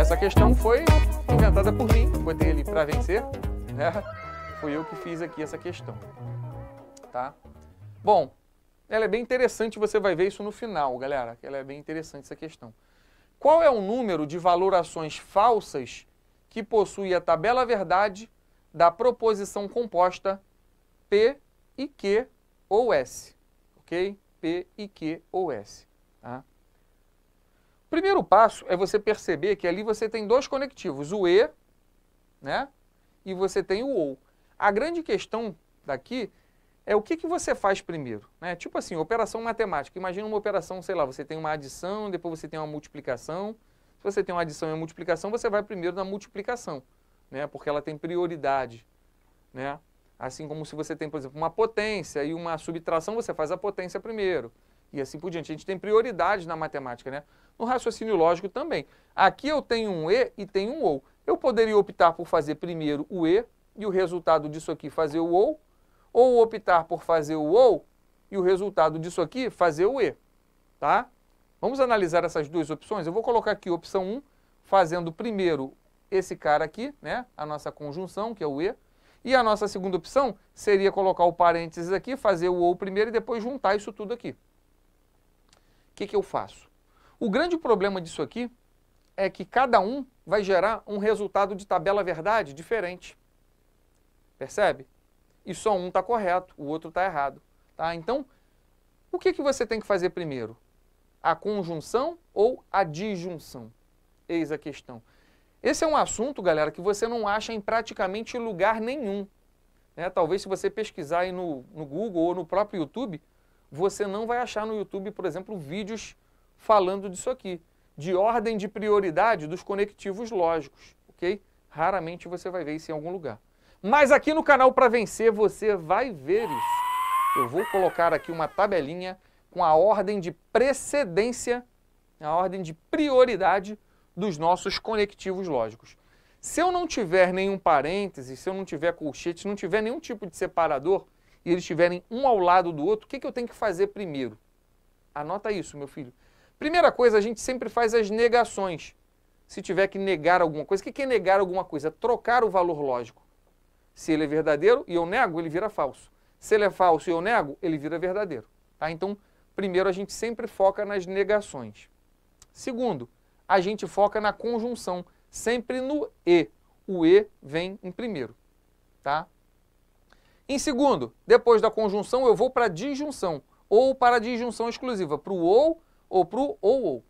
Essa questão foi inventada por mim, botei ele para vencer, né? Fui eu que fiz aqui essa questão, tá? Bom, ela é bem interessante, você vai ver isso no final, galera. Ela é bem interessante essa questão. Qual é o número de valorações falsas que possui a tabela verdade da proposição composta P e Q ou S? Ok? P e Q ou S, tá? O primeiro passo é você perceber que ali você tem dois conectivos, o E, né? E você tem o OU. A grande questão daqui é o que você faz primeiro, né? Tipo assim, operação matemática. Imagina uma operação, sei lá, você tem uma adição, depois você tem uma multiplicação. Se você tem uma adição e uma multiplicação, você vai primeiro na multiplicação, né? Porque ela tem prioridade, né? Assim como se você tem, por exemplo, uma potência e uma subtração, você faz a potência primeiro. E assim por diante. A gente tem prioridade na matemática, né? No raciocínio lógico também. Aqui eu tenho um E e tenho um OU. Eu poderia optar por fazer primeiro o E e o resultado disso aqui fazer o OU, ou optar por fazer o OU e o resultado disso aqui fazer o E, tá? Vamos analisar essas duas opções? Eu vou colocar aqui opção 1, fazendo primeiro esse cara aqui, né? A nossa conjunção, que é o E. E a nossa segunda opção seria colocar o parênteses aqui, fazer o OU primeiro e depois juntar isso tudo aqui. O que eu faço? O grande problema disso aqui é que cada um vai gerar um resultado de tabela verdade diferente. Percebe? E só um está correto, o outro está errado. Tá? Então, o que você tem que fazer primeiro? A conjunção ou a disjunção? Eis a questão. Esse é um assunto, galera, que você não acha em praticamente lugar nenhum, né? Talvez se você pesquisar aí no Google ou no próprio YouTube, você não vai achar no YouTube, por exemplo, vídeos falando disso aqui, de ordem de prioridade dos conectivos lógicos, ok? Raramente você vai ver isso em algum lugar. Mas aqui no canal Para Vencer você vai ver isso. Eu vou colocar aqui uma tabelinha com a ordem de precedência, a ordem de prioridade dos nossos conectivos lógicos. Se eu não tiver nenhum parêntese, se eu não tiver colchete, se não tiver nenhum tipo de separador, e eles estiverem um ao lado do outro, o que eu tenho que fazer primeiro? Anota isso, meu filho. Primeira coisa, a gente sempre faz as negações. Se tiver que negar alguma coisa, o que é negar alguma coisa? Trocar o valor lógico. Se ele é verdadeiro e eu nego, ele vira falso. Se ele é falso e eu nego, ele vira verdadeiro. Tá? Então, primeiro a gente sempre foca nas negações. Segundo, a gente foca na conjunção, sempre no E. O E vem em primeiro. Tá? Em segundo, depois da conjunção, eu vou para a disjunção, ou para a disjunção exclusiva, para o ou para o ou.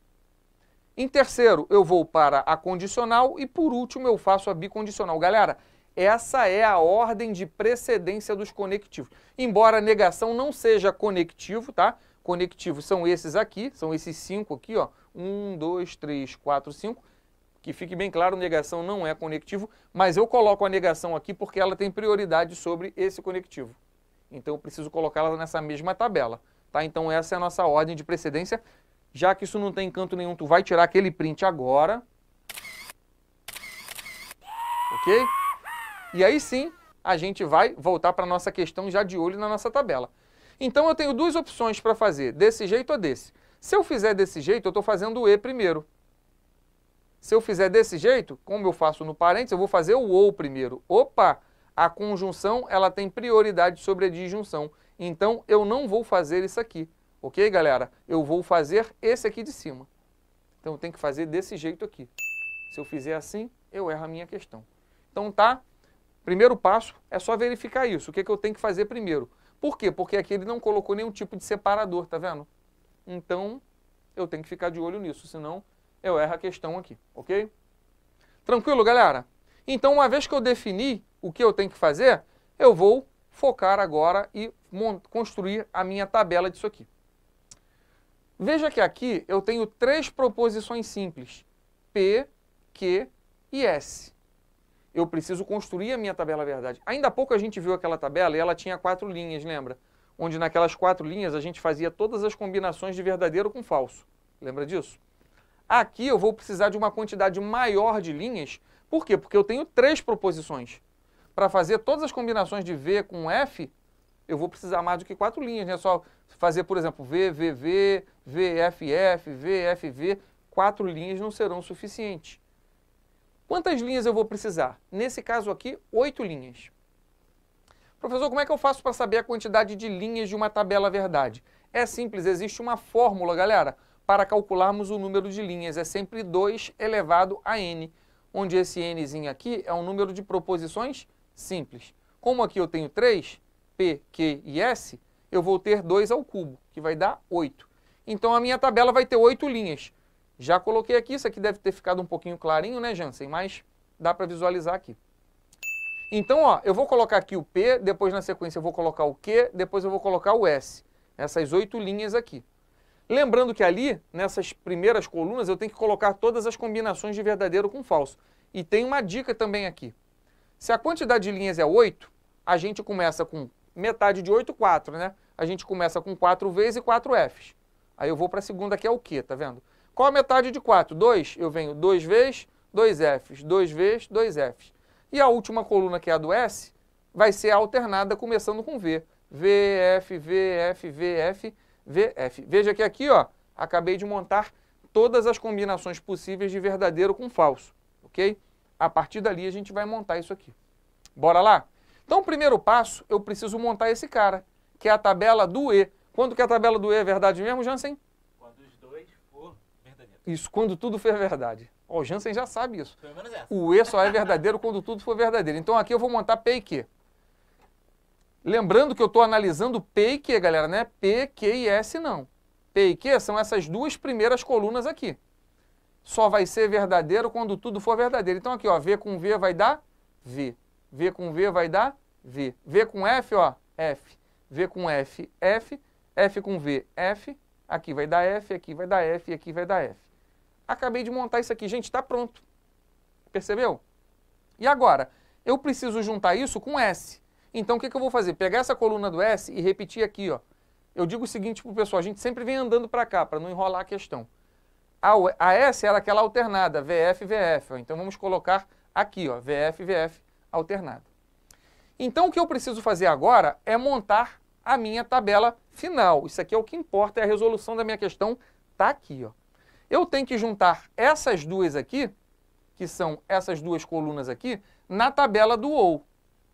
Em terceiro, eu vou para a condicional e, por último, eu faço a bicondicional. Galera, essa é a ordem de precedência dos conectivos. Embora a negação não seja conectivo, tá? Conectivos são esses aqui, são esses 5 aqui, ó. 1, 2, 3, 4, 5. Que fique bem claro, negação não é conectivo, mas eu coloco a negação aqui porque ela tem prioridade sobre esse conectivo. Então eu preciso colocá-la nessa mesma tabela, tá? Então essa é a nossa ordem de precedência. Já que isso não tem canto nenhum, tu vai tirar aquele print agora. Ok? E aí sim, a gente vai voltar para a nossa questão já de olho na nossa tabela. Então eu tenho duas opções para fazer, desse jeito ou desse. Se eu fizer desse jeito, eu estou fazendo o E primeiro. Se eu fizer desse jeito, como eu faço no parênteses, eu vou fazer o OU primeiro. Opa! A conjunção ela tem prioridade sobre a disjunção. Então eu não vou fazer isso aqui. Ok, galera? Eu vou fazer esse aqui de cima. Então eu tenho que fazer desse jeito aqui. Se eu fizer assim, eu erro a minha questão. Então tá? Primeiro passo é só verificar isso. O que eu tenho que fazer primeiro? Por quê? Porque aqui ele não colocou nenhum tipo de separador, tá vendo? Então, eu tenho que ficar de olho nisso, senão eu erro a questão aqui, ok? Tranquilo, galera? Então, uma vez que eu defini o que eu tenho que fazer, eu vou focar agora e construir a minha tabela disso aqui. Veja que aqui eu tenho 3 proposições simples, P, Q e S. Eu preciso construir a minha tabela verdade. Ainda há pouco a gente viu aquela tabela e ela tinha 4 linhas, lembra? Onde naquelas 4 linhas a gente fazia todas as combinações de verdadeiro com falso. Lembra disso? Aqui eu vou precisar de uma quantidade maior de linhas. Por quê? Porque eu tenho 3 proposições. Para fazer todas as combinações de V com F, eu vou precisar mais do que 4 linhas. Não é só fazer, por exemplo, V, V, V, V, F, F, V, F, V. 4 linhas não serão suficientes. Quantas linhas eu vou precisar? Nesse caso aqui, 8 linhas. Professor, como é que eu faço para saber a quantidade de linhas de uma tabela verdade? É simples, existe uma fórmula, galera, para calcularmos o número de linhas. É sempre 2 elevado a n, onde esse nzinho aqui é um número de proposições simples. Como aqui eu tenho 3, P, Q e S, eu vou ter 2 ao cubo, que vai dar 8. Então a minha tabela vai ter 8 linhas. Já coloquei aqui, isso aqui deve ter ficado um pouquinho clarinho, né, Jansen? Mas dá para visualizar aqui. Então, ó, eu vou colocar aqui o P, depois na sequência eu vou colocar o Q, depois eu vou colocar o S. Essas 8 linhas aqui. Lembrando que ali, nessas primeiras colunas, eu tenho que colocar todas as combinações de verdadeiro com falso. E tem uma dica também aqui. Se a quantidade de linhas é 8, a gente começa com metade de 8, 4, né? A gente começa com 4 Vs e 4 Fs. Aí eu vou para a segunda, que é o Q, tá vendo? Qual a metade de 4? 2, eu venho 2 Vs, 2 Fs, 2 Vs, 2 Fs. E a última coluna, que é a do S, vai ser alternada começando com V. VF, VF, VF, VF. Veja que aqui, ó, acabei de montar todas as combinações possíveis de verdadeiro com falso, ok? A partir dali a gente vai montar isso aqui. Bora lá? Então, o primeiro passo, eu preciso montar esse cara, que é a tabela do E. Quando que a tabela do E é verdade mesmo, Jansen? Quando os dois for verdadeiro. Isso, quando tudo for verdade. Ó, o Jansen já sabe isso. Pelo menos essa. O E só é verdadeiro quando tudo for verdadeiro. Então, aqui eu vou montar P e Q. Lembrando que eu estou analisando P e Q, galera, não é P, Q e S, não. P e Q são essas duas primeiras colunas aqui. Só vai ser verdadeiro quando tudo for verdadeiro. Então, aqui, ó, V com V vai dar V. V com V vai dar V. V com F, ó, F. V com F, F. F com V, F. Aqui vai dar F, aqui vai dar F e aqui vai dar F. Acabei de montar isso aqui, gente, está pronto. Percebeu? E agora, eu preciso juntar isso com S. Então, o que eu vou fazer? Pegar essa coluna do S e repetir aqui, ó. Eu digo o seguinte para o pessoal, a gente sempre vem andando para cá, para não enrolar a questão. A S era aquela alternada, VF, VF. Ó. Então, vamos colocar aqui, ó, VF, VF, alternada. Então, o que eu preciso fazer agora é montar a minha tabela final. Isso aqui é o que importa, é a resolução da minha questão, tá aqui, ó. Eu tenho que juntar essas duas aqui, que são essas duas colunas aqui, na tabela do OU.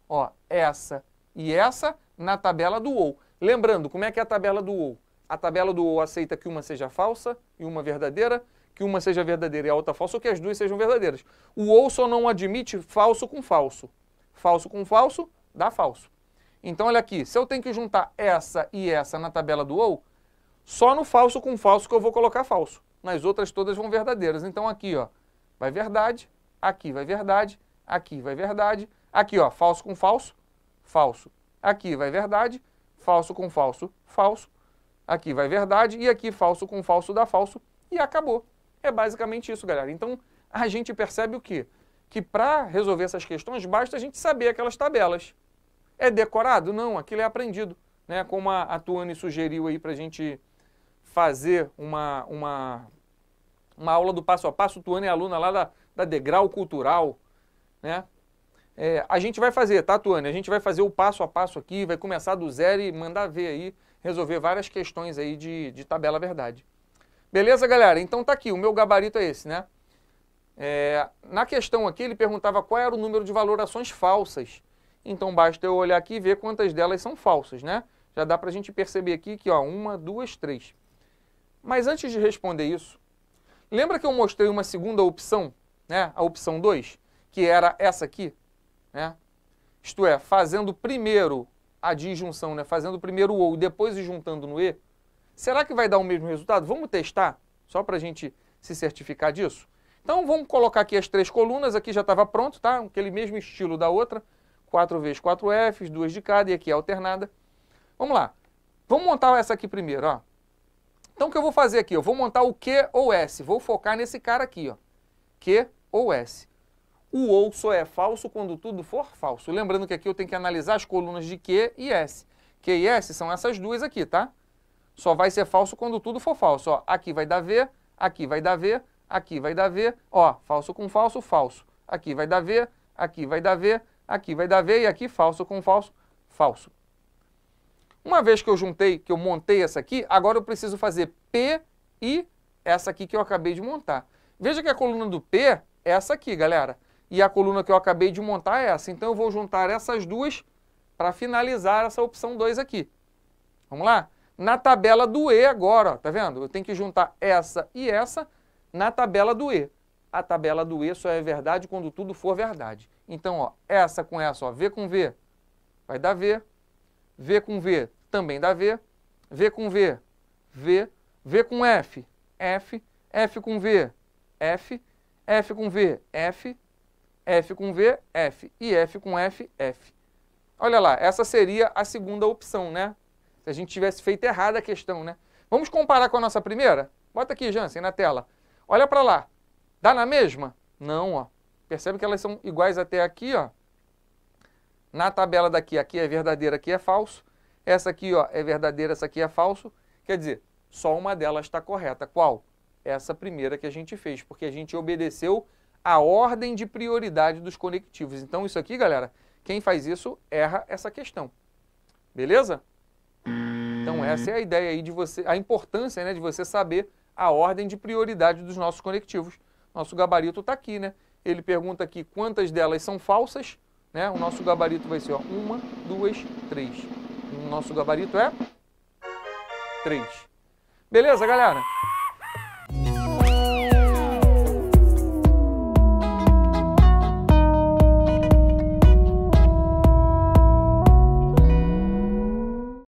Ó, essa e essa na tabela do OU. Lembrando, como é que é a tabela do OU? A tabela do OU aceita que uma seja falsa e uma verdadeira, que uma seja verdadeira e a outra falsa, ou que as duas sejam verdadeiras. O OU só não admite falso com falso. Falso com falso dá falso. Então, olha aqui, se eu tenho que juntar essa e essa na tabela do OU, só no falso com falso que eu vou colocar falso. Nas outras todas vão verdadeiras. Então, aqui, ó, vai verdade, aqui vai verdade, aqui vai verdade, aqui, ó, falso com falso, falso. Aqui vai verdade, falso com falso, falso. Aqui vai verdade e aqui falso com falso dá falso e acabou. É basicamente isso, galera. Então, a gente percebe o quê? Que para resolver essas questões, basta a gente saber aquelas tabelas. É decorado? Não, aquilo é aprendido, né? Como a Tuane sugeriu aí para a gente fazer uma aula do passo a passo. Tuane é aluna lá da Degrau Cultural, né? A gente vai fazer, tá, Tuane? A gente vai fazer o passo a passo aqui, vai começar do zero e mandar ver aí, resolver várias questões aí de tabela verdade. Beleza, galera? Então tá aqui, o meu gabarito é esse, né? Na questão aqui, ele perguntava qual era o número de valorações falsas. Então, basta eu olhar aqui e ver quantas delas são falsas, né? Já dá pra gente perceber aqui que, ó, 1, 2, 3. Mas antes de responder isso, lembra que eu mostrei uma segunda opção, né? A opção 2, que era essa aqui, né? Isto é, fazendo primeiro a disjunção, né? Fazendo primeiro o OU e depois ir juntando no E. Será que vai dar o mesmo resultado? Vamos testar, só pra gente se certificar disso? Então, vamos colocar aqui as 3 colunas, aqui já estava pronto, tá? Aquele mesmo estilo da outra. 4 vezes 4 Fs, 2 de cada, e aqui é alternada. Vamos lá. Vamos montar essa aqui primeiro, ó. Então, o que eu vou fazer aqui? Eu vou montar o Q ou S. Vou focar nesse cara aqui, ó. Q ou S. O OU só é falso quando tudo for falso. Lembrando que aqui eu tenho que analisar as colunas de Q e S. Q e S são essas duas aqui, tá? Só vai ser falso quando tudo for falso. Ó, aqui vai dar V, aqui vai dar V, aqui vai dar V. Ó, falso com falso, falso. Aqui vai dar V, aqui vai dar V, aqui vai dar V e aqui falso com falso, falso. Uma vez que eu juntei, que eu montei essa aqui, agora eu preciso fazer P e essa aqui que eu acabei de montar. Veja que a coluna do P essa aqui, galera. E a coluna que eu acabei de montar é essa. Então, eu vou juntar essas duas para finalizar essa opção 2 aqui. Vamos lá? Na tabela do E agora, ó, tá vendo? Eu tenho que juntar essa e essa na tabela do E. A tabela do E só é verdade quando tudo for verdade. Então, ó, essa com essa, ó, V com V, vai dar V. V com V também dá V. V com V, V. V com F, F. F com V, F. F com V, F. F com V, F. E F com F, F. Olha lá, essa seria a segunda opção, né? Se a gente tivesse feito errada a questão, né? Vamos comparar com a nossa primeira? Bota aqui, Jansen, na tela. Olha para lá. Dá na mesma? Não, ó. Percebe que elas são iguais até aqui, ó. Na tabela daqui, aqui é verdadeira, aqui é falso. Essa aqui, ó, é verdadeira, essa aqui é falso. Quer dizer, só uma delas está correta. Qual? Essa primeira que a gente fez, porque a gente obedeceu a ordem de prioridade dos conectivos. Então, isso aqui, galera, quem faz isso erra essa questão. Beleza? Então, essa é a ideia aí de você, a importância, né, de você saber a ordem de prioridade dos nossos conectivos. Nosso gabarito está aqui, né? Ele pergunta aqui quantas delas são falsas, né? O nosso gabarito vai ser, ó, 1, 2, 3. O nosso gabarito é 3. Beleza, galera?